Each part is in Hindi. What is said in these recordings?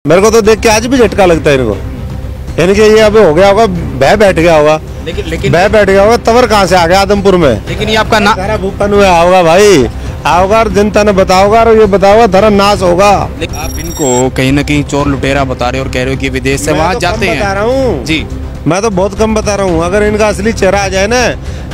मेरे को तो देख के आज भी झटका लगता है इनको। इनके ये अब हो गया होगा, बह बैठ गया होगा, लेकिन बह बैठ गया होगा। तवर कहाँ से आ गया आदमपुर में? लेकिन ये आपका ना सारा भूखन हुआ होगा भाई, आओगा और जनता ने बताओगा और ये बताओगा धर्म नाश होगा। आप इनको कहीं ना कहीं चोर लुटेरा बता रहे हो और कह रहे हो कि विदेश से वहाँ जाते हैं। बता रहा हूँ जी, मैं तो बहुत कम बता रहा हूँ। अगर इनका असली चेहरा आ जाए ना,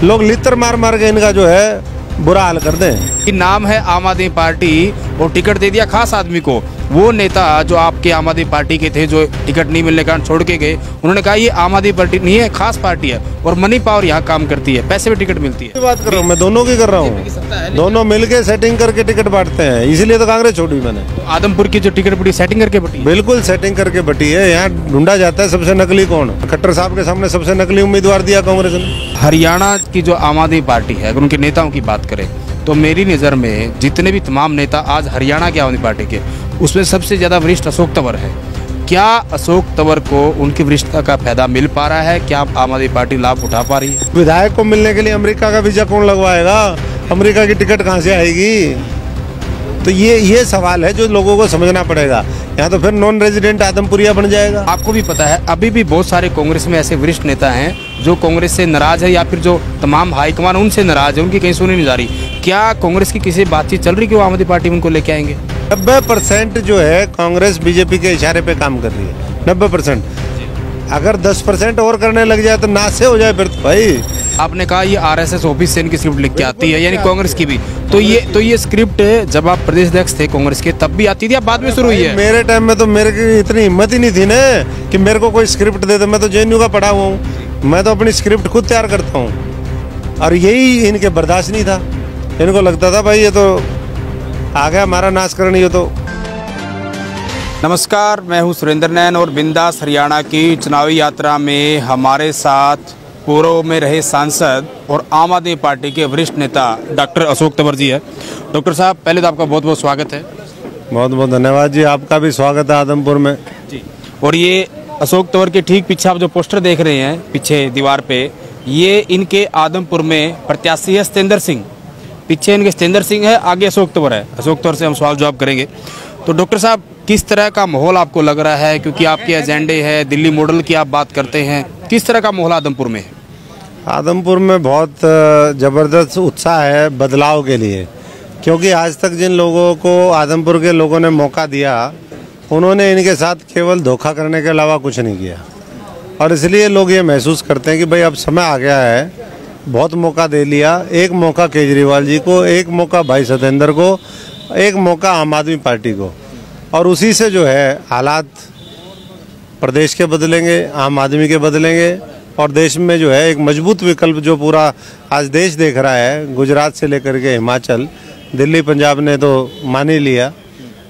लोग लित्र मार मार के इनका जो है बुरा हाल कर दें। नाम है आम आदमी पार्टी और टिकट दे दिया खास आदमी को। वो नेता जो आपके आम आदमी पार्टी के थे, जो टिकट नहीं मिलने के कारण छोड़ के गए, उन्होंने कहा ये आम आदमी पार्टी नहीं है, खास पार्टी है और मनी पावर यहाँ काम करती है, पैसे में टिकट मिलती है। बात कर रहा हूँ मैं, दोनों की कर रहा हूँ। दोनों मिलके सेटिंग करके टिकट बांटते हैं, इसीलिए तो कांग्रेस छोड़ी मैंने। आदमपुर की जो टिकट बटी सेटिंग करके बटी? बिल्कुल सेटिंग करके बटी है। यहाँ ढूंढा जाता है सबसे नकली कौन। खट्टर साहब के सामने सबसे नकली उम्मीदवार दिया कांग्रेस ने। हरियाणा की जो आम आदमी पार्टी है, अगर उनके नेताओं की बात करें तो मेरी नज़र में जितने भी तमाम नेता आज हरियाणा की आम आदमी पार्टी के, उसमें सबसे ज़्यादा वरिष्ठ अशोक तंवर है। क्या अशोक तंवर को उनकी वरिष्ठता का फायदा मिल पा रहा है? क्या आम आदमी पार्टी लाभ उठा पा रही है? विधायक को मिलने के लिए अमेरिका का वीजा कौन लगवाएगा? अमेरिका की टिकट कहाँ से आएगी? तो ये सवाल है जो लोगों को समझना पड़ेगा। यहाँ तो फिर नॉन रेजिडेंट आदमपुरिया बन जाएगा। आपको भी पता है अभी भी बहुत सारे कांग्रेस में ऐसे वरिष्ठ नेता हैं जो कांग्रेस से नाराज है, या फिर जो तमाम हाईकमान उनसे नाराज है, उनकी कहीं सुनी नहीं जा रही। क्या कांग्रेस की किसी बातचीत चल रही कि वो आम आदमी पार्टी में उनको लेके आएंगे? 90% जो है कांग्रेस बीजेपी के इशारे पे काम कर रही है। 90%। अगर 10% और करने लग जाए तो नाश से हो जाए फिर तो भाई। आपने कहा ये आरएसएस ऑफिस से इनकी स्क्रिप्ट लिख के आती है, यानी कांग्रेस की भी। तो ये स्क्रिप्ट जब आप प्रदेश अध्यक्ष थे कांग्रेस के तब भी आती थी या बाद में शुरू हुई है? मेरे टाइम में तो मेरे की इतनी हिम्मत ही नहीं थी ना कि मेरे को कोई स्क्रिप्ट दे दे। मैं तो जेएनयू का पढ़ा हुआ हूँ, मैं तो अपनी स्क्रिप्ट खुद तैयार करता हूँ। और यही इनके बर्दाश्त नहीं था। इनको लगता था भाई ये तो आ गया हमारा नाश करनी हो। तो नमस्कार, मैं हूं सुरेंद्र नैन और बिंदास हरियाणा की चुनावी यात्रा में हमारे साथ पूर्व में रहे सांसद और आम आदमी पार्टी के वरिष्ठ नेता डॉक्टर अशोक तंवर जी है। डॉक्टर साहब, पहले तो आपका बहुत बहुत स्वागत है। बहुत बहुत धन्यवाद जी, आपका भी स्वागत है आदमपुर में जी। और ये अशोक तंवर के ठीक पीछे आप जो पोस्टर देख रहे हैं पीछे दीवार पे, ये इनके आदमपुर में प्रत्याशी है सतेंद्र सिंह। पीछे इनके सतेंद्र सिंह है, आगे अशोक तंवर है। अशोक तंवर से हम सवाल जवाब करेंगे। तो डॉक्टर साहब, किस तरह का माहौल आपको लग रहा है, क्योंकि आपके एजेंडे है, दिल्ली मॉडल की आप बात करते हैं, किस तरह का माहौल आदमपुर में है? आदमपुर में बहुत ज़बरदस्त उत्साह है बदलाव के लिए। क्योंकि आज तक जिन लोगों को आदमपुर के लोगों ने मौका दिया, उन्होंने इनके साथ केवल धोखा करने के अलावा कुछ नहीं किया। और इसलिए लोग ये महसूस करते हैं कि भाई अब समय आ गया है, बहुत मौका दे लिया। एक मौका केजरीवाल जी को, एक मौका भाई सतेंद्र को, एक मौका आम आदमी पार्टी को। और उसी से जो है हालात प्रदेश के बदलेंगे, आम आदमी के बदलेंगे और देश में जो है एक मजबूत विकल्प जो पूरा आज देश देख रहा है, गुजरात से लेकर के हिमाचल, दिल्ली, पंजाब ने तो मान ही लिया,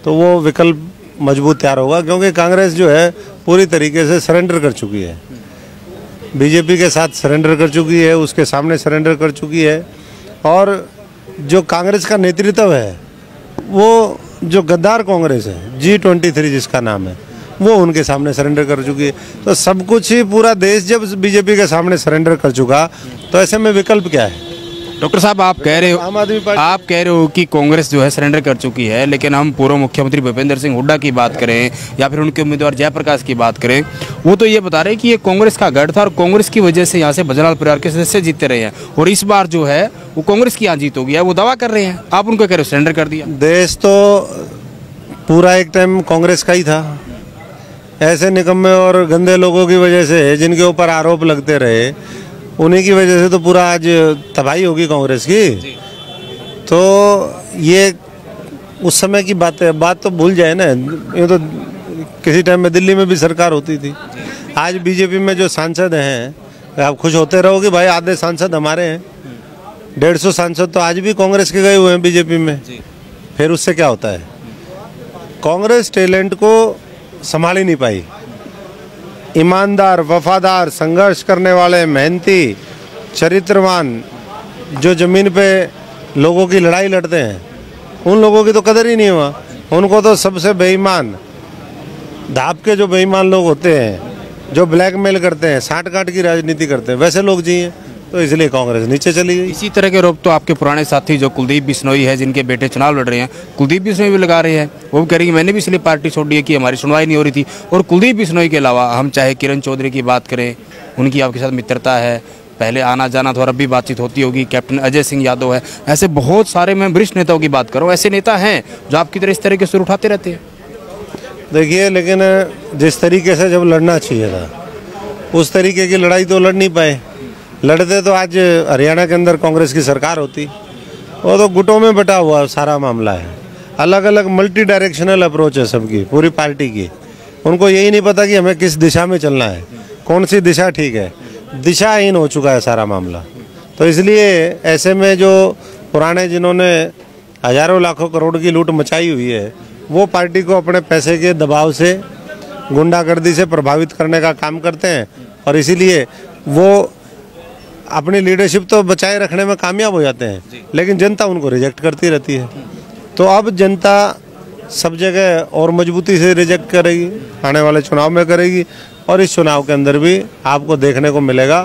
तो वो विकल्प मजबूत तैयार होगा। क्योंकि कांग्रेस जो है पूरी तरीके से सरेंडर कर चुकी है, बीजेपी के साथ सरेंडर कर चुकी है, उसके सामने सरेंडर कर चुकी है। और जो कांग्रेस का नेतृत्व है, वो जो गद्दार कांग्रेस है, G23 जिसका नाम है, वो उनके सामने सरेंडर कर चुकी है। तो सब कुछ ही पूरा देश जब बीजेपी के सामने सरेंडर कर चुका, तो ऐसे में विकल्प क्या है? डॉक्टर साहब, आप कह रहे हो कि कांग्रेस जो है सरेंडर कर चुकी है, लेकिन हम पूर्व मुख्यमंत्री भूपेंद्र सिंह हुड्डा की बात करें या फिर उनके उम्मीदवार जयप्रकाश की बात करें, वो तो ये बता रहे हैं कि ये कांग्रेस का गढ़ था और कांग्रेस की वजह से यहाँ से भजनलाल परिवार के सदस्य जीतते रहे हैं और इस बार जो है वो कांग्रेस की यहाँ जीत हो गया है, वो दावा कर रहे हैं। आप उनको कह रहे हो सरेंडर कर दिया? देश तो पूरा एक टाइम कांग्रेस का ही था। ऐसे निकम्मे और गंदे लोगों की वजह से जिनके ऊपर आरोप लगते रहे, उन्हीं की वजह से तो पूरा आज तबाही होगी कांग्रेस की। तो ये उस समय की बात है, बात तो भूल जाए ना। ये तो किसी टाइम में दिल्ली में भी सरकार होती थी। आज बीजेपी में जो सांसद हैं, आप खुश होते रहो कि भाई आधे सांसद हमारे हैं। 150 सांसद तो आज भी कांग्रेस के गए हुए हैं बीजेपी में। फिर उससे क्या होता है? कांग्रेस टैलेंट को संभाल ही नहीं पाई। ईमानदार, वफादार, संघर्ष करने वाले, मेहनती, चरित्रवान, जो जमीन पे लोगों की लड़ाई लड़ते हैं, उन लोगों की तो कदर ही नहीं हुआ। उनको तो सबसे बेईमान, धाप के जो बेईमान लोग होते हैं, जो ब्लैकमेल करते हैं, साठ गांठ की राजनीति करते हैं, वैसे लोग जिए। तो तो इसलिए कांग्रेस नीचे चली गई। इसी तरह के आरोप तो आपके पुराने साथी जो कुलदीप बिश्नोई है, जिनके बेटे चुनाव लड़ रहे हैं, कुलदीप बिश्नोई भी लगा रहे हैं। वो भी कह रही है मैंने भी इसलिए पार्टी छोड़ दी है कि हमारी सुनवाई नहीं हो रही थी। और कुलदीप बिश्नोई के अलावा हम चाहे किरण चौधरी की बात करें, उनकी आपके साथ मित्रता है, पहले आना जाना तो और अब भी बातचीत होती होगी। कैप्टन अजय सिंह यादव है, ऐसे बहुत सारे, मैं वरिष्ठ नेताओं की बात करूँ, ऐसे नेता हैं जो आपकी तरह इस तरह के सुर उठाते रहते हैं। देखिए, लेकिन जिस तरीके से जब लड़ना चाहिए था उस तरीके की लड़ाई तो लड़ नहीं पाए। लड़ते तो आज हरियाणा के अंदर कांग्रेस की सरकार होती। वो तो गुटों में बटा हुआ सारा मामला है, अलग अलग मल्टी डायरेक्शनल अप्रोच है सबकी, पूरी पार्टी की। उनको यही नहीं पता कि हमें किस दिशा में चलना है, कौन सी दिशा ठीक है। दिशाहीन हो चुका है सारा मामला। तो इसलिए ऐसे में जो पुराने जिन्होंने हजारों लाखों करोड़ की लूट मचाई हुई है, वो पार्टी को अपने पैसे के दबाव से, गुंडागर्दी से प्रभावित करने का काम करते हैं। और इसीलिए वो अपनी लीडरशिप तो बचाए रखने में कामयाब हो जाते हैं, लेकिन जनता उनको रिजेक्ट करती रहती है। तो अब जनता सब जगह और मजबूती से रिजेक्ट करेगी, आने वाले चुनाव में करेगी। और इस चुनाव के अंदर भी आपको देखने को मिलेगा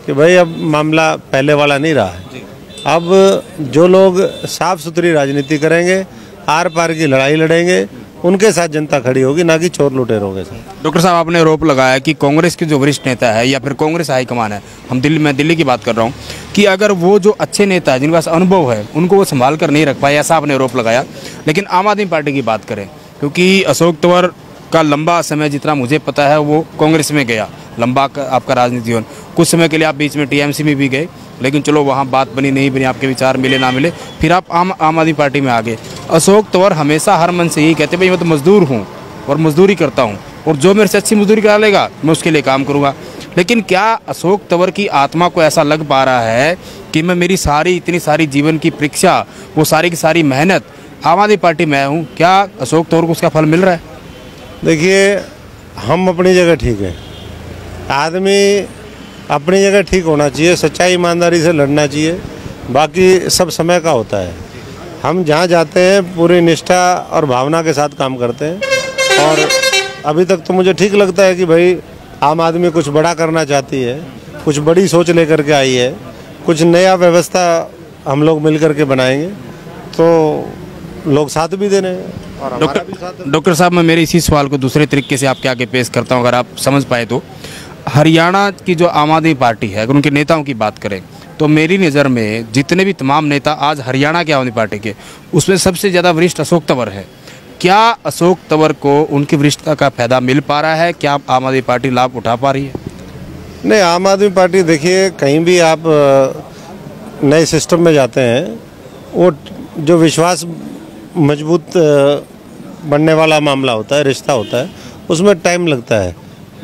कि भाई अब मामला पहले वाला नहीं रहा है। अब जो लोग साफ सुथरी राजनीति करेंगे, आर पार की लड़ाई लड़ेंगे, उनके साथ जनता खड़ी होगी, ना कि चोर लुटेरों के साथ। डॉक्टर साहब, आपने आरोप लगाया कि कांग्रेस के जो वरिष्ठ नेता है या फिर कांग्रेस हाईकमान है, मैं दिल्ली की बात कर रहा हूँ, कि अगर वो जो अच्छे नेता है जिनके पास अनुभव है उनको वो संभाल कर नहीं रख पाए, ऐसा आपने आरोप लगाया। लेकिन आम आदमी पार्टी की बात करें, क्योंकि अशोक तंवर का लंबा समय जितना मुझे पता है वो कांग्रेस में गया, लंबा आपका राजनीति जीवन। कुछ समय के लिए आप बीच में टीएमसी में भी गए, लेकिन चलो वहाँ बात बनी नहीं बनी, आपके विचार मिले ना मिले, फिर आप आम आदमी पार्टी में आ गए। अशोक तंवर हमेशा हर मन से यही कहते भाई मैं तो मजदूर हूँ और मजदूरी करता हूँ, और जो मेरे से अच्छी मजदूरी करा लेगा मैं उसके लिए काम करूँगा। लेकिन क्या अशोक तंवर की आत्मा को ऐसा लग पा रहा है कि मैं मेरी सारी इतनी सारी जीवन की परीक्षा, वो सारी की सारी मेहनत आम आदमी पार्टी में हूँ, क्या अशोक तंवर को उसका फल मिल रहा है? देखिए, हम अपनी जगह ठीक है, आदमी अपनी जगह ठीक होना चाहिए, सच्चाई ईमानदारी से लड़ना चाहिए, बाकी सब समय का होता है। हम जहाँ जाते हैं पूरी निष्ठा और भावना के साथ काम करते हैं। और अभी तक तो मुझे ठीक लगता है कि भाई आम आदमी कुछ बड़ा करना चाहती है, कुछ बड़ी सोच लेकर के आई है, कुछ नया व्यवस्था हम लोग मिल कर के बनाएंगे, तो लोग साथ भी दे रहे हैं और हमारा भी साथ। डॉक्टर साहब, मैं मेरे इसी सवाल को दूसरे तरीके से आपके आगे पेश करता हूँ, अगर आप समझ पाए तो। हरियाणा की जो आम आदमी पार्टी है, अगर उनके नेताओं की बात करें तो मेरी नज़र में जितने भी तमाम नेता आज हरियाणा के आम आदमी पार्टी के, उसमें सबसे ज़्यादा वरिष्ठ अशोक तंवर है। क्या अशोक तंवर को उनकी वरिष्ठता का फायदा मिल पा रहा है? क्या आम आदमी पार्टी लाभ उठा पा रही है? नहीं, आम आदमी पार्टी देखिए, कहीं भी आप नए सिस्टम में जाते हैं, वो जो विश्वास मजबूत बनने वाला मामला होता है, रिश्ता होता है, उसमें टाइम लगता है।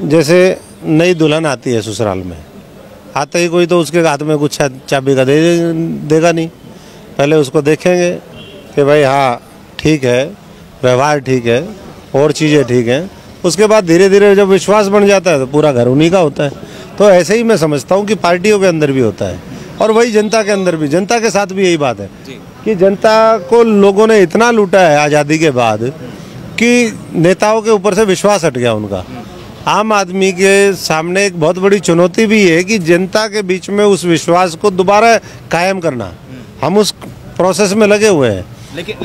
जैसे नई दुल्हन आती है ससुराल में, आते ही कोई तो उसके हाथ में कुछ चाबी का देगा नहीं। पहले उसको देखेंगे कि भाई हाँ ठीक है, व्यवहार ठीक है, और चीज़ें ठीक हैं। उसके बाद धीरे धीरे जब विश्वास बन जाता है तो पूरा घर उन्हीं का होता है। तो ऐसे ही मैं समझता हूँ कि पार्टियों के अंदर भी होता है, और वही जनता के अंदर भी, जनता के साथ भी यही बात है कि जनता को लोगों ने इतना लूटा है आज़ादी के बाद कि नेताओं के ऊपर से विश्वास हट गया उनका। आम आदमी के सामने एक बहुत बड़ी चुनौती भी है कि जनता के बीच में उस विश्वास को दोबारा कायम करना। हम उस प्रोसेस में लगे हुए हैं,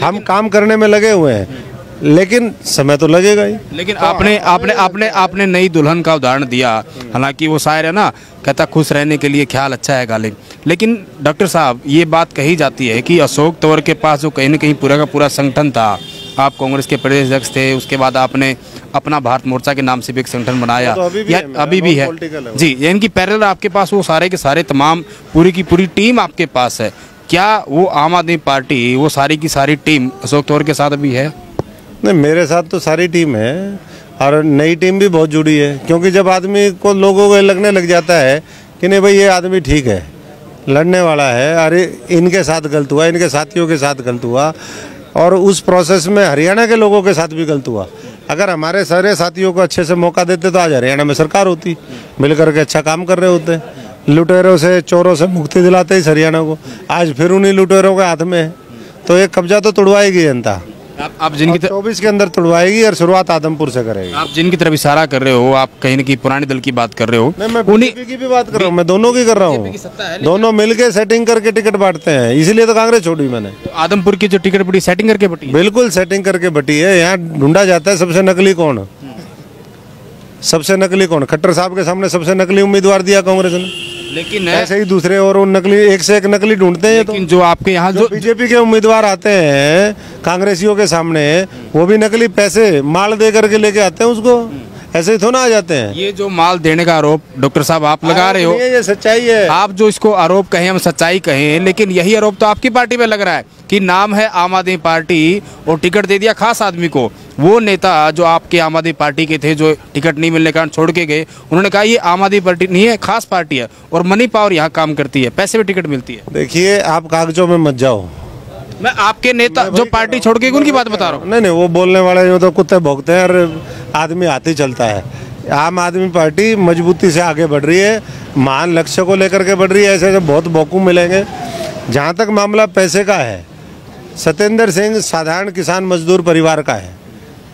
हम काम करने में लगे हुए हैं, लेकिन समय तो लगेगा ही। लेकिन आपने नई दुल्हन का उदाहरण दिया, हालांकि वो शायर है ना, कहता खुश रहने के लिए ख्याल अच्छा है गालिब। लेकिन डॉक्टर साहब, ये बात कही जाती है कि अशोक तंवर के पास जो कहीं न कहीं पूरा का पूरा संगठन था, आप कांग्रेस के प्रदेश अध्यक्ष थे, उसके बाद आपने अपना भारत मोर्चा के नाम से भी एक संगठन बनाया, तो अभी भी है जी, यानी कि पैरेलल आपके पास वो सारे के सारे तमाम पूरी की पूरी टीम आपके पास है। क्या वो आम आदमी पार्टी, वो सारी की सारी टीम अशोक तंवर के साथ अभी है? नहीं, मेरे साथ तो सारी टीम है, और नई टीम भी बहुत जुड़ी है। क्योंकि जब आदमी को, लोगों को लगने लग जाता है कि नहीं भाई ये आदमी ठीक है, लड़ने वाला है, अरे इनके साथ गलत हुआ, इनके साथियों के साथ गलत हुआ, और उस प्रोसेस में हरियाणा के लोगों के साथ भी गलत हुआ। अगर हमारे सारे साथियों को अच्छे से मौका देते तो आज हरियाणा में सरकार होती, मिलकर के अच्छा काम कर रहे होते। लुटेरों से, चोरों से मुक्ति दिलाते इस हरियाणा को, आज फिर उन्हीं लुटेरों के हाथ में है। तो एक कब्जा तो तोड़वाएगी जनता, आप जिनकी 24 के अंदर तुड़वाएगी और शुरुआत आदमपुर से करेगी। आप जिनकी तरफ इशारा कर रहे हो, आप कहीं न कहीं पुराने दल की बात कर रहे हो। नहीं, मैं बीजेपी की भी बात कर रहा हूँ, मैं दोनों की कर रहा हूँ। दोनों मिलके सेटिंग करके टिकट बांटते हैं, इसीलिए तो कांग्रेस छोड़ी मैंने। तो आदमपुर की जो टिकट बटी सेटिंग करके बटी है? बिल्कुल सेटिंग करके बटी है। यहाँ ढूंढा जाता है सबसे नकली कौन, सबसे नकली कौन। खट्टर साहब के सामने सबसे नकली उम्मीदवार दिया कांग्रेस ने, लेकिन ऐसे ही दूसरे और उन नकली एक से एक नकली ढूंढते हैं। लेकिन जो आपके यहाँ जो बीजेपी के उम्मीदवार आते हैं कांग्रेसियों के सामने, वो भी नकली पैसे माल दे करके लेके आते हैं उसको, ऐसे ही थोड़ा आ जाते हैं। ये जो माल देने का आरोप डॉक्टर साहब आप लगा रहे हो, ये सच्चाई है। आप जो इसको आरोप कहें, हम सच्चाई कहें, लेकिन यही आरोप तो आपकी पार्टी पे लग रहा है कि नाम है आम आदमी पार्टी और टिकट दे दिया खास आदमी को। वो नेता जो आपके आम आदमी पार्टी के थे, जो टिकट नहीं मिलने के कारण छोड़ के गए, उन्होंने कहा ये आम आदमी पार्टी नहीं है, खास पार्टी है और मनी पावर यहाँ काम करती है, पैसे पे टिकट मिलती है। देखिए, आप कागजों में मत जाओ। मैं आपके नेता जो पार्टी छोड़ के उनकी बात बता रहा हूँ। नहीं, वो बोलने वाले जो तो कुत्ते भोंकते हैं और आदमी हाथ ही चलता है। आम आदमी पार्टी मजबूती से आगे बढ़ रही है, महान लक्ष्य को लेकर के बढ़ रही है। ऐसे ऐसे बहुत बेवकूफ मिलेंगे। जहाँ तक मामला पैसे का है, सत्येंद्र सिंह साधारण किसान मजदूर परिवार का है,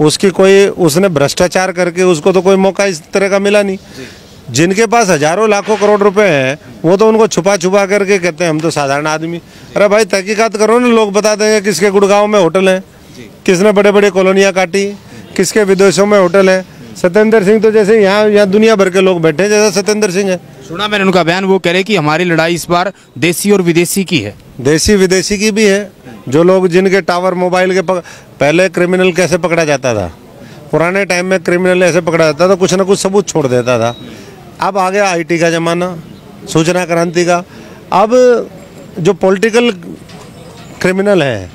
उसकी कोई उसने भ्रष्टाचार करके उसको तो कोई मौका इस तरह का मिला नहीं। जिनके पास हजारों लाखों करोड़ रुपए हैं, वो तो उनको छुपा छुपा करके कहते हैं हम तो साधारण आदमी। अरे भाई, तहकीकात करो ना, लोग बता देंगे किसके गुड़गांव में होटल है, किसने बड़े बड़े कॉलोनियाँ काटी, किसके विदेशों में होटल है। सत्येंद्र सिंह तो जैसे यहाँ दुनिया भर के लोग बैठे जैसा सत्येंद्र सिंह है। सुना मैंने उनका बयान, वो कह रहे कि हमारी लड़ाई इस बार देसी और विदेशी की है। देसी विदेशी की भी है। जो लोग जिनके टावर मोबाइल के पहले क्रिमिनल कैसे पकड़ा जाता था, पुराने टाइम में क्रिमिनल ऐसे पकड़ा जाता था, कुछ ना कुछ सबूत छोड़ देता था। अब आ गया IT का ज़माना, सूचना क्रांति का। अब जो पॉलिटिकल क्रिमिनल है,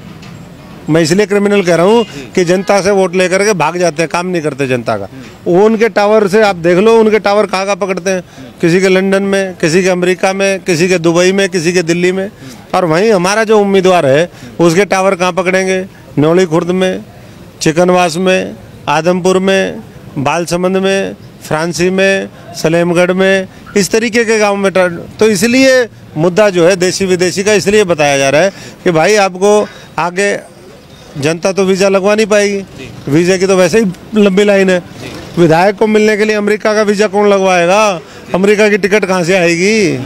मैं इसलिए क्रिमिनल कह रहा हूँ कि जनता से वोट लेकर के भाग जाते हैं, काम नहीं करते जनता का। वो उनके टावर से आप देख लो, उनके टावर कहाँ कहाँ पकड़ते हैं, किसी के लंदन में, किसी के अमेरिका में, किसी के दुबई में, किसी के दिल्ली में। और वहीं हमारा जो उम्मीदवार है उसके टावर कहाँ पकड़ेंगे, नौली खुर्द में, चिकनवास में, आदमपुर में, बालसमंद में, फ्रांसी में, सलेमगढ़ में, इस तरीके के गांव में। तो इसलिए मुद्दा जो है देसी विदेशी का इसलिए बताया जा रहा है कि भाई आपको आगे जनता तो वीज़ा लगवा नहीं पाएगी, वीज़ा की तो वैसे ही लंबी लाइन है। विधायक को मिलने के लिए अमेरिका का वीज़ा कौन लगवाएगा, अमेरिका की टिकट कहाँ से आएगी।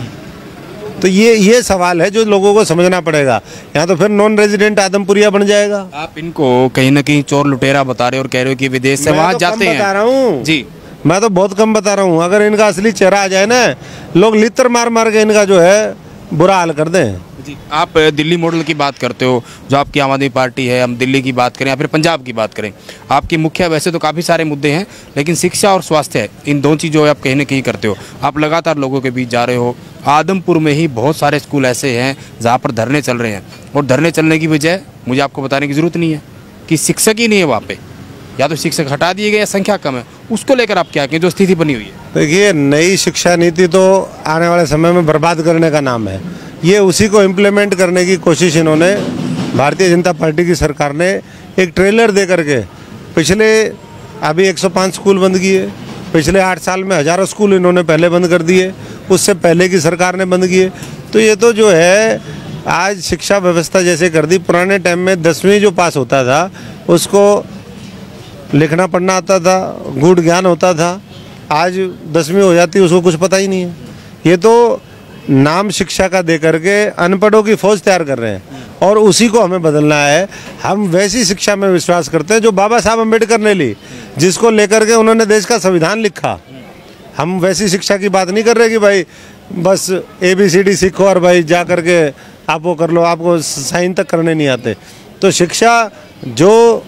तो ये सवाल है जो लोगों को समझना पड़ेगा। यहाँ तो फिर नॉन रेजिडेंट आदमपुरिया बन जाएगा। आप इनको कहीं ना कहीं चोर लुटेरा बता रहे हो और कह रहे हो कि विदेश से वहाँ जाते हैं। बता रहा हूँ जी, मैं तो बहुत कम बता रहा हूँ। अगर इनका असली चेहरा आ जाए ना, लोग लित्र मार मार के इनका जो है बुरा हाल कर दें। जी, आप दिल्ली मॉडल की बात करते हो, जो आपकी आम आदमी पार्टी है, हम दिल्ली की बात करें या फिर पंजाब की बात करें, आपकी मुख्य वैसे तो काफ़ी सारे मुद्दे हैं, लेकिन शिक्षा और स्वास्थ्य है, इन दो चीज़ों आप कहीं ना कहीं करते हो। आप लगातार लोगों के बीच जा रहे हो। आदमपुर में ही बहुत सारे स्कूल ऐसे हैं जहाँ पर धरने चल रहे हैं, और धरने चलने की वजह मुझे आपको बताने की ज़रूरत नहीं है कि शिक्षक ही नहीं है वहाँ पे, या तो शिक्षक हटा दिए गए या संख्या कम है। उसको लेकर आप क्या कहें, जो स्थिति बनी हुई है? देखिए, नई शिक्षा नीति तो आने वाले समय में बर्बाद करने का नाम है। ये उसी को इम्प्लीमेंट करने की कोशिश इन्होंने, भारतीय जनता पार्टी की सरकार ने एक ट्रेलर दे करके पिछले अभी 105 स्कूल बंद किए, पिछले 8 साल में हजारों स्कूल इन्होंने पहले बंद कर दिए, उससे पहले की सरकार ने बंद किए। तो ये तो जो है आज शिक्षा व्यवस्था जैसे कर दी। पुराने टाइम में 10वीं जो पास होता था उसको लिखना पढ़ना आता था, गूढ़ ज्ञान होता था। आज 10वीं हो जाती है उसको कुछ पता ही नहीं है। ये तो नाम शिक्षा का दे करके अनपढ़ों की फौज तैयार कर रहे हैं, और उसी को हमें बदलना है। हम वैसी शिक्षा में विश्वास करते हैं जो बाबा साहब अम्बेडकर ने ली, जिसको लेकर के उन्होंने देश का संविधान लिखा। हम वैसी शिक्षा की बात नहीं कर रहे कि भाई बस ABCD सीखो और भाई जा करके आप वो कर लो, आपको साइन तक करने नहीं आते। तो शिक्षा जो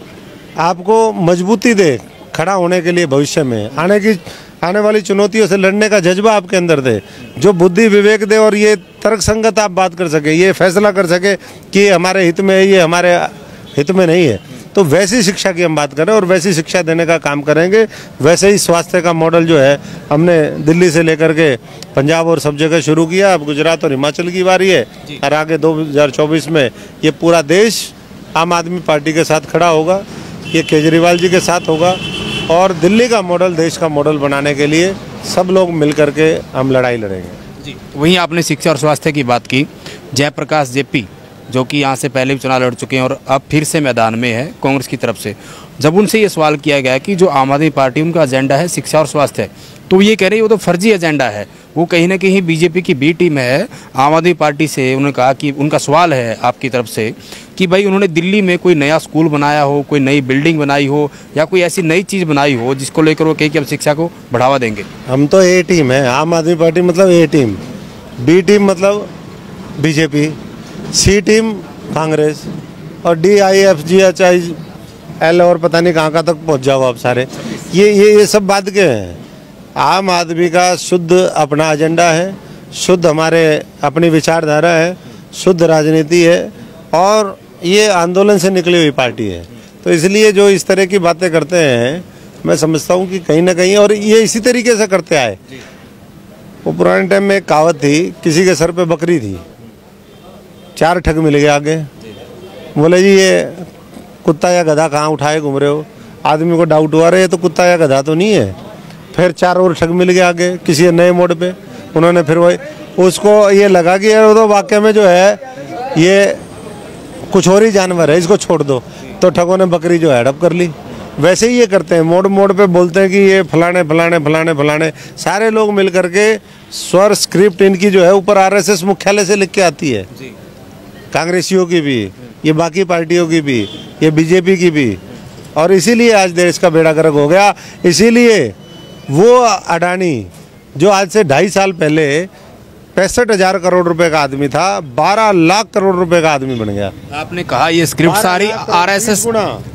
आपको मजबूती दे खड़ा होने के लिए, भविष्य में आने वाली चुनौतियों से लड़ने का जज्बा आपके अंदर दे, जो बुद्धि विवेक दे और ये तर्क संगत आप बात कर सके, ये फैसला कर सके कि हमारे हित में है, ये हमारे हित में नहीं है। तो वैसी शिक्षा की हम बात करें और वैसी शिक्षा देने का काम करेंगे। वैसे ही स्वास्थ्य का मॉडल जो है हमने दिल्ली से लेकर के पंजाब और सब जगह शुरू किया। अब गुजरात और हिमाचल की बारी है, और आगे 2024 में ये पूरा देश आम आदमी पार्टी के साथ खड़ा होगा, ये केजरीवाल जी के साथ होगा। और दिल्ली का मॉडल देश का मॉडल बनाने के लिए सब लोग मिल करके हम लड़ाई लड़ेंगे। जी, वहीं आपने शिक्षा और स्वास्थ्य की बात की। जयप्रकाश JP जो कि यहाँ से पहले भी चुनाव लड़ चुके हैं और अब फिर से मैदान में है कांग्रेस की तरफ से। जब उनसे ये सवाल किया गया कि जो आम आदमी पार्टी उनका एजेंडा है शिक्षा और स्वास्थ्य, तो ये कह रहे हैं वो तो फर्जी एजेंडा है, वो कहीं ना कहीं बीजेपी की बी टीम है। आम आदमी पार्टी से उन्होंने कहा कि उनका सवाल है आपकी तरफ से कि भाई उन्होंने दिल्ली में कोई नया स्कूल बनाया हो, कोई नई बिल्डिंग बनाई हो या कोई ऐसी नई चीज़ बनाई हो जिसको लेकर वो कहे कि हम शिक्षा को बढ़ावा देंगे। हम तो ए टीम है, आम आदमी पार्टी मतलब ए टीम, बी टीम मतलब बीजेपी, सी टीम कांग्रेस और DIFGHIL और पता नहीं कहाँ तक पहुँच जाओ आप सारे। ये सब बात के हैं। आम आदमी का शुद्ध अपना एजेंडा है, शुद्ध हमारे अपनी विचारधारा है, शुद्ध राजनीति है और ये आंदोलन से निकली हुई पार्टी है। तो इसलिए जो इस तरह की बातें करते हैं मैं समझता हूँ कि कहीं ना कहीं, और ये इसी तरीके से करते आए। वो पुराने टाइम में एक कहावत थी, किसी के सर पे बकरी थी, 4 ठग मिल गए आगे, बोले जी ये कुत्ता या गधा कहाँ उठाए घूम रहे हो। आदमी को डाउट हुआ रहे तो कुत्ता या गधा तो नहीं है। फिर 4 और ठग मिल गए आगे किसी नए मोड़ पे, उन्होंने फिर वही उसको ये लगा कि यार तो वाकई में जो है ये कुछ और ही जानवर है, इसको छोड़ दो। तो ठगों ने बकरी जो है हड़प कर ली। वैसे ही ये करते हैं, मोड़ मोड़ पे बोलते हैं कि ये फलाने फलाने फलाने फलाने, सारे लोग मिल करके स्वर स्क्रिप्ट इनकी जो है ऊपर RSS मुख्यालय से लिख के आती है, कांग्रेसियों की भी, ये बाकी पार्टियों की भी, ये बीजेपी की भी। और इसीलिए आज देश का बेड़ा गर्क हो गया। इसीलिए वो अडानी जो आज से 2.5 साल पहले 65,000 करोड़ रुपए का आदमी था, 12 लाख करोड़ रुपए का आदमी बन गया। आपने कहा ये स्क्रिप्ट सारी RSS,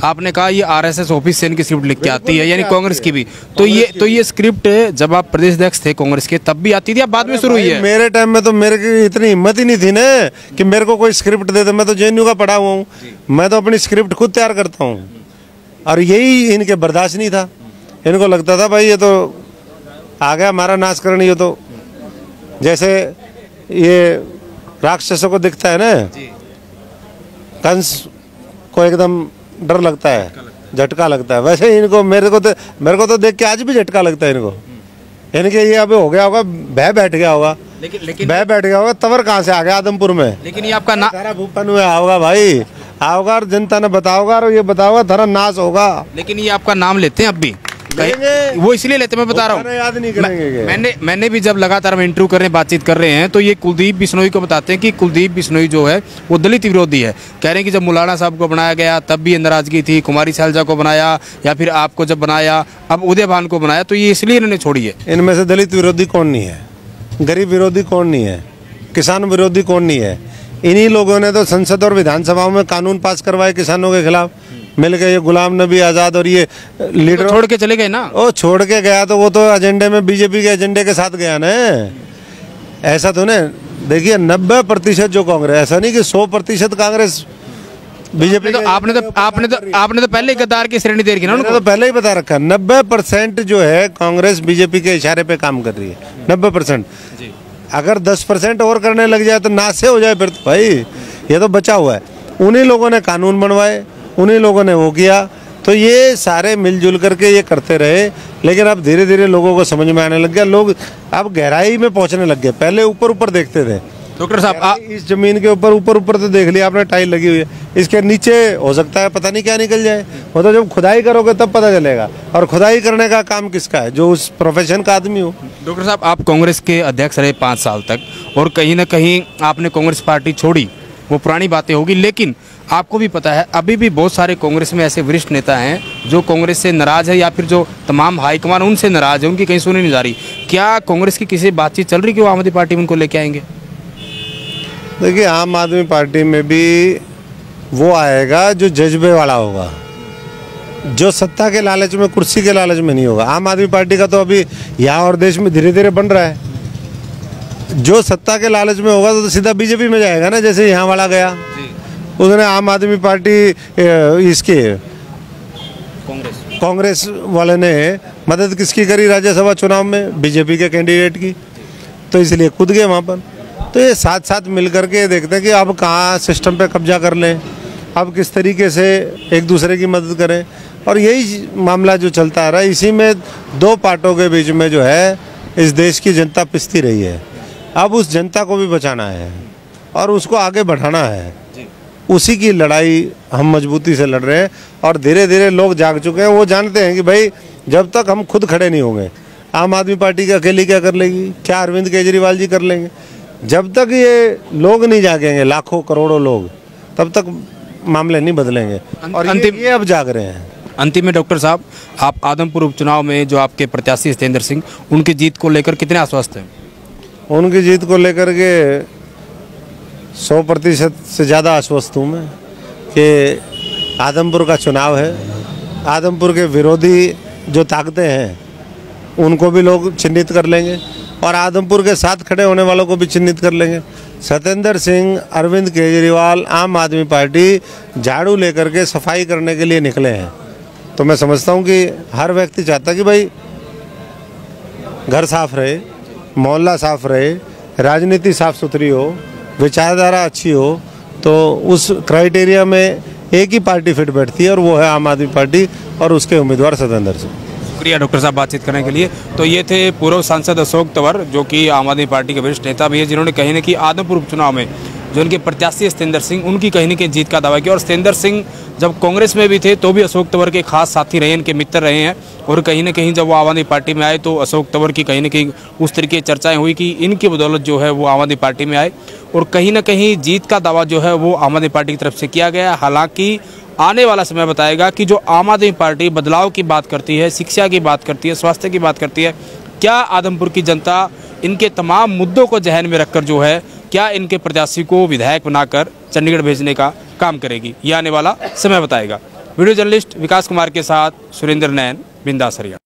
आपने कहा ये RSS ऑफिस से इनकी स्क्रिप्ट लिख के आती है, यानी कांग्रेस की भी। तो ये स्क्रिप्ट जब आप प्रदेश अध्यक्ष थे कांग्रेस के तब भी आती थी या बाद में शुरू हुई है? मेरे टाइम में तो मेरे की इतनी हिम्मत ही नहीं थी ना कि मेरे को कोई स्क्रिप्ट दे दे। मैं तो JNU का पढ़ा हुआ हूँ, मैं तो अपनी स्क्रिप्ट खुद तैयार करता हूँ। और यही इनके बर्दाश्त नहीं था। इनको लगता था भाई ये तो आ गया हमारा नाश करनी। हो तो जैसे ये राक्षसों को दिखता है ना, कंस को एकदम डर लगता है, झटका लगता है, वैसे ही इनको मेरे को तो देख के आज भी झटका लगता है इनको। इनके ये अब हो गया होगा, भय बैठ गया होगा, लेकिन भय बैठ गया होगा। तवर कहाँ से आ गया आदमपुर में? लेकिन ये आपका सारा भूपन हुआ होगा भाई, आओगा और जनता ने बताओगा और ये बताओगा थारा नाश होगा। लेकिन ये आपका नाम लेते हैं अब भी, वो इसलिए लेते, मैं बता रहा हूँ, याद नहीं करेंगे। मैंने भी जब लगातार हम इंटरव्यू कर रहे हैं, बातचीत कर रहे हैं, तो ये कुलदीप बिश्नोई को बताते हैं कि कुलदीप बिश्नोई जो है वो दलित विरोधी है। कह रहे हैं कि जब मौलाना साहब को बनाया गया तब भी नाराजगी थी, कुमारी सैलजा को बनाया या फिर आपको जब बनाया, अब उदय भान को बनाया, तो ये इसलिए इन्होंने छोड़ी है। इनमें से दलित विरोधी कौन नहीं है, गरीब विरोधी कौन नहीं है, किसान विरोधी कौन नहीं है? इन्हीं लोगों ने तो संसद और विधानसभाओं में कानून पास करवाए किसानों के खिलाफ मिल गए। ये गुलाम नबी आज़ाद और ये लीडर तो छोड़ के चले गए ना। ओ छोड़ के गया तो वो तो एजेंडे में बीजेपी के एजेंडे के साथ गया ना। ऐसा तो ना, देखिए 90% जो कांग्रेस, ऐसा नहीं कि 100% कांग्रेस बीजेपी। तो आपने तो पहले गद्दार की श्रेणी दे रखी ना उनको। तो पहले ही बता रखा, 90% जो है कांग्रेस बीजेपी के इशारे पे काम कर रही है, 90%। अगर 10% और करने लग जाए तो नाश से हो जाए फिर तो भाई ये तो बचा हुआ है। उन्हीं लोगों ने कानून बनवाए, उन्हीं लोगों ने वो किया, तो ये सारे मिलजुल करके ये करते रहे। लेकिन अब धीरे धीरे लोगों को समझ में आने लग गया, लोग अब गहराई में पहुंचने लग गए। पहले ऊपर ऊपर देखते थे। डॉक्टर साहब, इस जमीन के ऊपर तो देख लिया आपने, टाइल लगी हुई है, इसके नीचे हो सकता है पता नहीं क्या निकल जाए। वो तो जब खुदाई करोगे तब पता चलेगा। और खुदाई करने का काम किसका है? जो उस प्रोफेशन का आदमी हो। डॉक्टर साहब, आप कांग्रेस के अध्यक्ष रहे 5 साल तक, और कहीं ना कहीं आपने कांग्रेस पार्टी छोड़ी, वो पुरानी बातें होगी, लेकिन आपको भी पता है अभी भी बहुत सारे कांग्रेस में ऐसे वरिष्ठ नेता हैं जो कांग्रेस से नाराज है या फिर जो तमाम हाईकमान उनसे नाराज है, उनकी कहीं सुनी नहीं जा रही। क्या कांग्रेस की किसी बातचीत चल रही कि वो आम आदमी पार्टी में उनको लेके आएंगे? देखिए, आम आदमी पार्टी में भी वो आएगा जो जज्बे वाला होगा, जो सत्ता के लालच में, कुर्सी के लालच में नहीं होगा। आम आदमी पार्टी का तो अभी यहाँ और देश में धीरे धीरे बन रहा है। जो सत्ता के लालच में होगा तो सीधा बीजेपी में जाएगा ना, जैसे यहाँ वाला गया। उसने आम आदमी पार्टी इसके कांग्रेस वाले ने मदद किसकी करी राज्यसभा चुनाव में? बीजेपी के कैंडिडेट की। तो इसलिए कूद गए वहाँ पर। तो ये साथ साथ मिल करके देखते हैं कि अब कहाँ सिस्टम पे कब्जा कर लें, अब किस तरीके से एक दूसरे की मदद करें। और यही मामला जो चलता आ रहा है, इसी में 2 पार्टों के बीच में जो है इस देश की जनता पिसती रही है। अब उस जनता को भी बचाना है। और उसको आगे बढ़ाना है। उसी की लड़ाई हम मजबूती से लड़ रहे हैं और धीरे धीरे लोग जाग चुके हैं। वो जानते हैं कि भाई जब तक हम खुद खड़े नहीं होंगे, आम आदमी पार्टी की अकेली क्या कर लेगी, क्या अरविंद केजरीवाल जी कर लेंगे, जब तक ये लोग नहीं जागेंगे, लाखों करोड़ों लोग, तब तक मामले नहीं बदलेंगे। और अंतिम ये अब जाग रहे हैं। अंतिम में डॉक्टर साहब, आप आदमपुर उपचुनाव में जो आपके प्रत्याशी सत्येंद्र सिंह, उनकी जीत को लेकर कितने आश्वस्त हैं? उनकी जीत को लेकर के 100% से ज़्यादा आश्वस्त हूँ मैं कि आदमपुर का चुनाव है। आदमपुर के विरोधी जो ताकतें हैं उनको भी लोग चिन्हित कर लेंगे और आदमपुर के साथ खड़े होने वालों को भी चिन्हित कर लेंगे। सत्येंद्र सिंह, अरविंद केजरीवाल, आम आदमी पार्टी झाड़ू लेकर के सफाई करने के लिए निकले हैं। तो मैं समझता हूँ कि हर व्यक्ति चाहता है कि भाई घर साफ रहे, मोहल्ला साफ रहे, राजनीति साफ सुथरी हो, विचारधारा अच्छी हो। तो उस क्राइटेरिया में एक ही पार्टी फिट बैठती है और वो है आम आदमी पार्टी और उसके उम्मीदवार सत्येंद्र सिंह। शुक्रिया डॉक्टर साहब बातचीत करने के लिए। तो ये थे पूर्व सांसद अशोक तंवर, जो कि आम आदमी पार्टी के वरिष्ठ नेता भी है, जिन्होंने कहीं न कहीं आदमपुर उपचुनाव में जो उनके प्रत्याशी सत्येंद्र सिंह, उनकी कहीं न कहीं जीत का दावा किया। और सत्येंद्र सिंह जब कांग्रेस में भी थे तो भी अशोक तंवर के खास साथी रहे, इनके मित्र रहे हैं। और कहीं न कहीं जब वो आम आदमी पार्टी में आए तो अशोक तंवर की कहीं न कहीं उस तरीके की चर्चाएं हुई कि इनकी बदौलत जो है वो आम आदमी पार्टी में आए। और कहीं न कहीं जीत का दावा जो है वो आम आदमी पार्टी की तरफ से किया गया। हालांकि आने वाला समय बताएगा कि जो आम आदमी पार्टी बदलाव की बात करती है, शिक्षा की बात करती है, स्वास्थ्य की बात करती है, क्या आदमपुर की जनता इनके तमाम मुद्दों को जहन में रखकर जो है क्या इनके प्रत्याशी को विधायक बनाकर चंडीगढ़ भेजने का काम करेगी, ये आने वाला समय बताएगा। वीडियो जर्नलिस्ट विकास कुमार के साथ सुरेंद्र नैन, बिंदास हरियाणा।